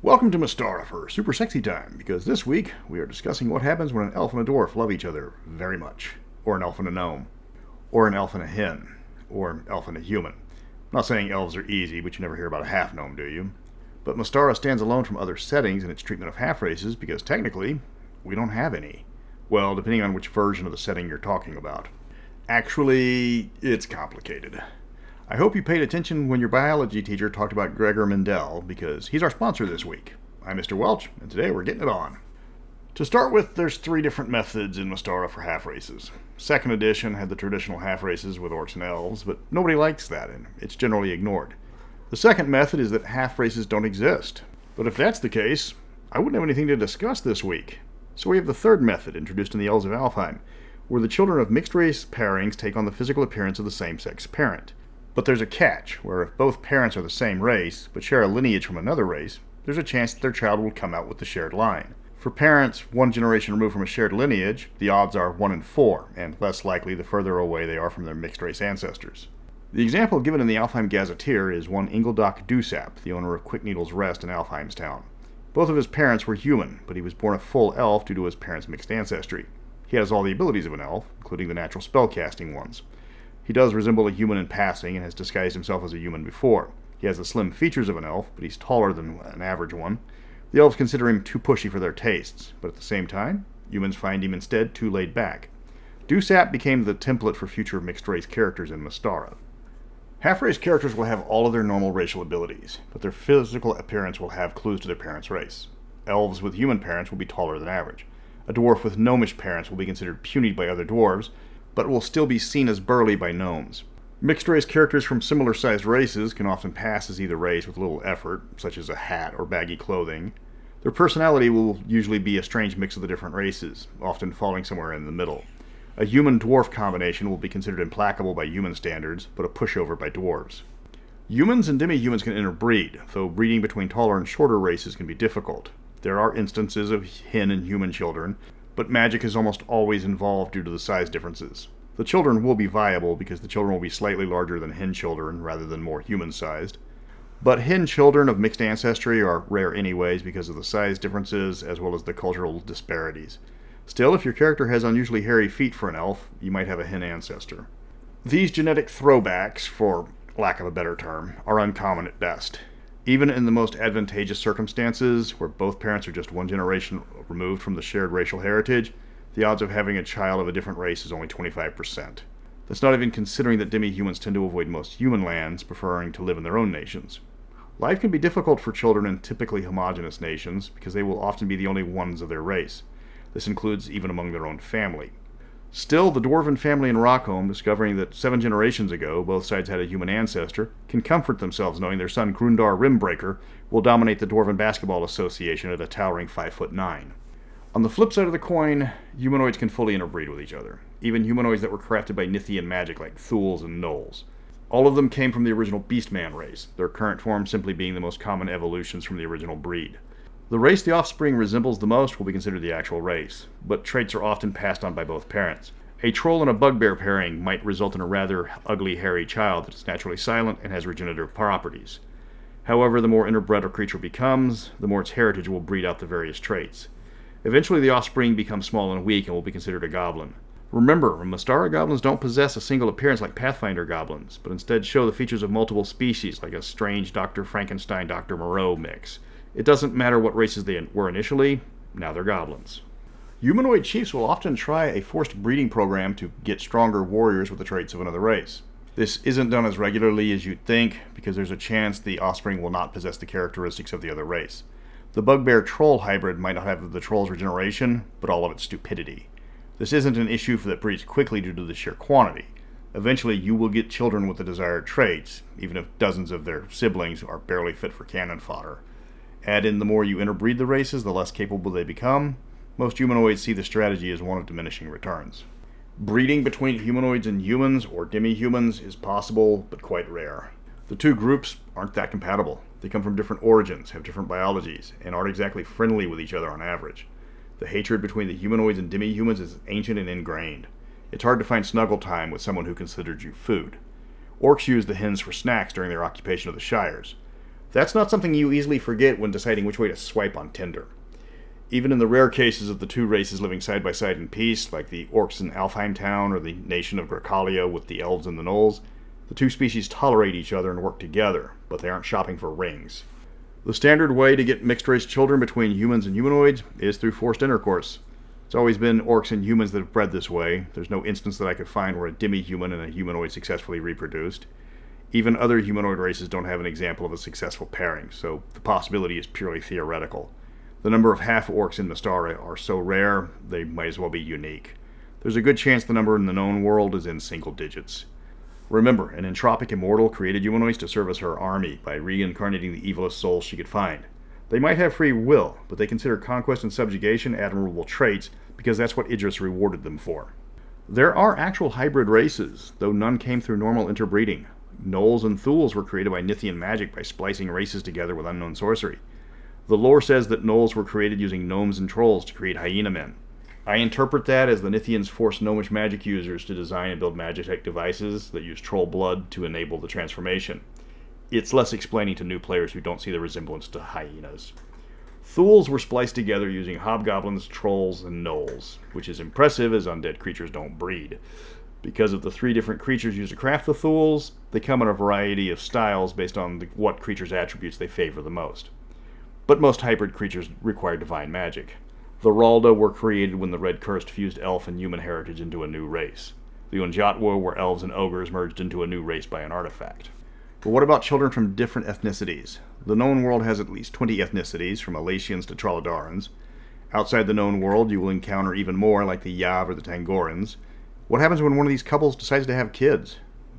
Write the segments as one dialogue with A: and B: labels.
A: Welcome to Mystara for Super Sexy Time, because this week we are discussing what happens when an elf and a dwarf love each other very much, or an elf and a gnome, or an elf and a hen, or an elf and a human. I'm not saying elves are easy, but you never hear about a half-gnome, do you? But Mystara stands alone from other settings in its treatment of half-races because technically, we don't have any. Well, depending on which version of the setting you're talking about. Actually, it's complicated. I hope you paid attention when your biology teacher talked about Gregor Mendel, because he's our sponsor this week. I'm Mr. Welch, and today we're getting it on. To start with, there's 3 different methods in Mystara for half-races. Second edition had the traditional half-races with orcs and elves, but nobody likes that, and it's generally ignored. The second method is that half-races don't exist. But if that's the case, I wouldn't have anything to discuss this week. So we have the third method, introduced in the Elves of Alfheim, where the children of mixed-race pairings take on the physical appearance of the same-sex parent. But there's a catch, where if both parents are the same race, but share a lineage from another race, there's a chance that their child will come out with the shared line. For parents 1 generation removed from a shared lineage, the odds are 1 in 4, and less likely the further away they are from their mixed-race ancestors. The example given in the Alfheim Gazetteer is one Ingoldoc Dusap, the owner of Quick Needle's Rest in Alfheim's town. Both of his parents were human, but he was born a full elf due to his parents' mixed ancestry. He has all the abilities of an elf, including the natural spellcasting ones. He does resemble a human in passing and has disguised himself as a human before. He has the slim features of an elf, but he's taller than an average one. The elves consider him too pushy for their tastes, but at the same time, humans find him instead too laid back. Dusap became the template for future mixed-race characters in Mystara. Half-race characters will have all of their normal racial abilities, but their physical appearance will have clues to their parents' race. Elves with human parents will be taller than average. A dwarf with gnomish parents will be considered puny by other dwarves, but will still be seen as burly by gnomes. Mixed-race characters from similar-sized races can often pass as either race with little effort, such as a hat or baggy clothing. Their personality will usually be a strange mix of the different races, often falling somewhere in the middle. A human-dwarf combination will be considered implacable by human standards, but a pushover by dwarves. Humans and demi-humans can interbreed, though breeding between taller and shorter races can be difficult. There are instances of hen and human children, but magic is almost always involved due to the size differences. The children will be viable because the children will be slightly larger than hen children rather than more human-sized. But hen children of mixed ancestry are rare anyways because of the size differences as well as the cultural disparities. Still, if your character has unusually hairy feet for an elf, you might have a hen ancestor. These genetic throwbacks, for lack of a better term, are uncommon at best. Even in the most advantageous circumstances, where both parents are just 1 generation removed from the shared racial heritage, the odds of having a child of a different race is only 25%. That's not even considering that demi-humans tend to avoid most human lands, preferring to live in their own nations. Life can be difficult for children in typically homogeneous nations, because they will often be the only ones of their race. This includes even among their own family. Still, the dwarven family in Rockholm, discovering that 7 generations ago both sides had a human ancestor, can comfort themselves knowing their son Grundar Rimbreaker will dominate the Dwarven Basketball Association at a towering 5'9". On the flip side of the coin, humanoids can fully interbreed with each other, even humanoids that were crafted by Nithian magic like Thuls and Gnolls. All of them came from the original Beastman race, their current form simply being the most common evolutions from the original breed. The race the offspring resembles the most will be considered the actual race, but traits are often passed on by both parents. A troll and a bugbear pairing might result in a rather ugly, hairy child that is naturally silent and has regenerative properties. However, the more interbred a creature becomes, the more its heritage will breed out the various traits. Eventually, the offspring becomes small and weak and will be considered a goblin. Remember, Mystara goblins don't possess a single appearance like Pathfinder goblins, but instead show the features of multiple species, like a strange Dr. Frankenstein-Dr. Moreau mix. It doesn't matter what races they were initially, now they're goblins. Humanoid chiefs will often try a forced breeding program to get stronger warriors with the traits of another race. This isn't done as regularly as you'd think, because there's a chance the offspring will not possess the characteristics of the other race. The bugbear-troll hybrid might not have the troll's regeneration, but all of its stupidity. This isn't an issue that breeds quickly due to the sheer quantity. Eventually, you will get children with the desired traits, even if dozens of their siblings are barely fit for cannon fodder. Add in the more you interbreed the races, the less capable they become. Most humanoids see the strategy as one of diminishing returns. Breeding between humanoids and humans, or demi-humans, is possible, but quite rare. The 2 groups aren't that compatible. They come from different origins, have different biologies, and aren't exactly friendly with each other on average. The hatred between the humanoids and demi-humans is ancient and ingrained. It's hard to find snuggle time with someone who considers you food. Orcs use the hens for snacks during their occupation of the shires. That's not something you easily forget when deciding which way to swipe on Tinder. Even in the rare cases of the two races living side by side in peace, like the orcs in Alfheim Town or the nation of Gracalia with the elves and the gnolls, the two species tolerate each other and work together, but they aren't shopping for rings. The standard way to get mixed-race children between humans and humanoids is through forced intercourse. It's always been orcs and humans that have bred this way. There's no instance that I could find where a demi-human and a humanoid successfully reproduced. Even other humanoid races don't have an example of a successful pairing, so the possibility is purely theoretical. The number of half-orcs in Mystara are so rare, they might as well be unique. There's a good chance the number in the known world is in single digits. Remember, an entropic immortal created humanoids to serve as her army by reincarnating the evilest souls she could find. They might have free will, but they consider conquest and subjugation admirable traits because that's what Idris rewarded them for. There are actual hybrid races, though none came through normal interbreeding. Gnolls and Thuls were created by Nithian magic by splicing races together with unknown sorcery. The lore says that Gnolls were created using gnomes and trolls to create hyena men. I interpret that as the Nithians forced gnomish magic users to design and build magitech devices that use troll blood to enable the transformation. It's less explaining to new players who don't see the resemblance to hyenas. Thuls were spliced together using hobgoblins, trolls, and gnolls, which is impressive as undead creatures don't breed. Because of the 3 different creatures used to craft the Thuls, they come in a variety of styles based on what creature's attributes they favor the most. But most hybrid creatures require divine magic. The Ralda were created when the Red Cursed fused elf and human heritage into a new race. The Unjatwa were elves and ogres merged into a new race by an artifact. But what about children from different ethnicities? The known world has at least 20 ethnicities, from Alatians to Troladarans. Outside the known world, you will encounter even more, like the Yav or the Tangorans. What happens when one of these couples decides to have kids?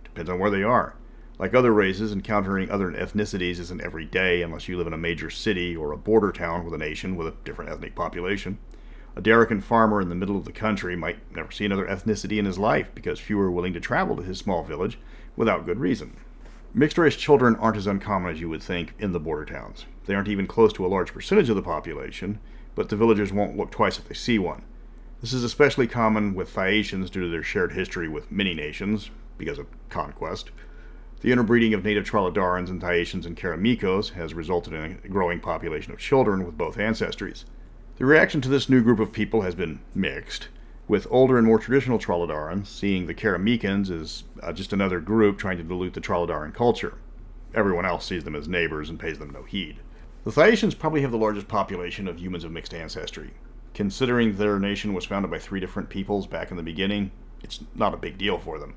A: Depends on where they are. Like other races, encountering other ethnicities isn't every day unless you live in a major city or a border town with a nation with a different ethnic population. A Darrican farmer in the middle of the country might never see another ethnicity in his life because few are willing to travel to his small village without good reason. Mixed-race children aren't as uncommon as you would think in the border towns. They aren't even close to a large percentage of the population, but the villagers won't look twice if they see one. This is especially common with Phaeacians due to their shared history with many nations, because of conquest. The interbreeding of native Troladarans and Phaeacians and Karamikos has resulted in a growing population of children with both ancestries. The reaction to this new group of people has been mixed, with older and more traditional Troladarans seeing the Karamikans as just another group trying to dilute the Troladaran culture. Everyone else sees them as neighbors and pays them no heed. The Phaeacians probably have the largest population of humans of mixed ancestry. Considering their nation was founded by 3 different peoples back in the beginning, it's not a big deal for them.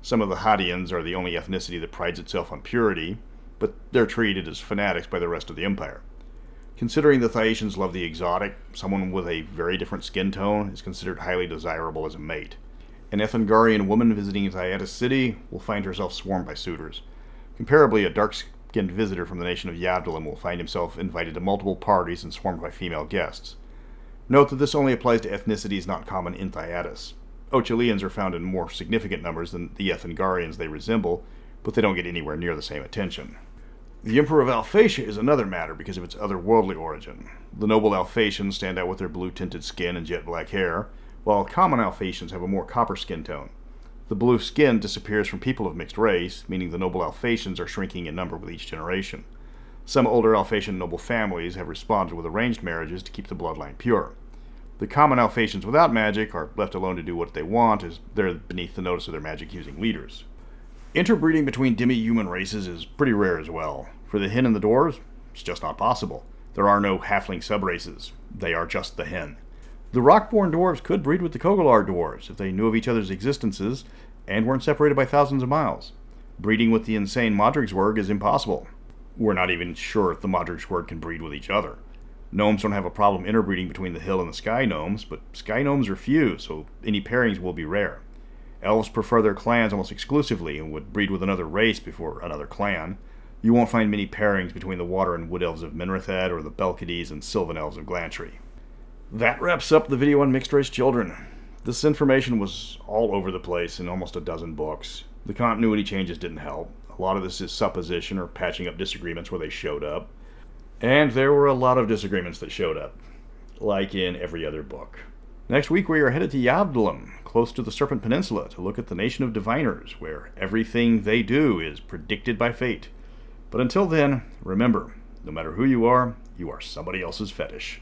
A: Some of the Hadians are the only ethnicity that prides itself on purity, but they're treated as fanatics by the rest of the empire. Considering the Phaeacians love the exotic, someone with a very different skin tone is considered highly desirable as a mate. An Ethengarian woman visiting Thyattis City will find herself swarmed by suitors. Comparably, a dark-skinned visitor from the nation of Yavdalim will find himself invited to multiple parties and swarmed by female guests. Note that this only applies to ethnicities not common in Thyattis. Ochilians are found in more significant numbers than the Ethengarians they resemble, but they don't get anywhere near the same attention. The Emperor of Alphatia is another matter because of its otherworldly origin. The noble Alphatians stand out with their blue-tinted skin and jet black hair, while common Alphatians have a more copper skin tone. The blue skin disappears from people of mixed race, meaning the noble Alphatians are shrinking in number with each generation. Some older Alphatian noble families have responded with arranged marriages to keep the bloodline pure. The common Alphatians without magic are left alone to do what they want, as they're beneath the notice of their magic-using leaders. Interbreeding between demi-human races is pretty rare as well. For the hen and the dwarves, it's just not possible. There are no halfling subraces. They are just the hen. The rock-born dwarves could breed with the Kogalar dwarves if they knew of each other's existences and weren't separated by thousands of miles. Breeding with the insane Modrigswurg is impossible. We're not even sure if the Modrigswurg can breed with each other. Gnomes don't have a problem interbreeding between the hill and the sky gnomes, but sky gnomes are few, so any pairings will be rare. Elves prefer their clans almost exclusively and would breed with another race before another clan. You won't find many pairings between the water and wood elves of Minrathad or the Belkades and sylvan elves of Glantry. That wraps up the video on mixed-race children. This information was all over the place in almost a dozen books. The continuity changes didn't help. A lot of this is supposition or patching up disagreements where they showed up. And there were a lot of disagreements that showed up, like in every other book. Next week we are headed to Yavdalim, close to the Serpent Peninsula, to look at the nation of diviners, where everything they do is predicted by fate. But until then, remember, no matter who you are somebody else's fetish.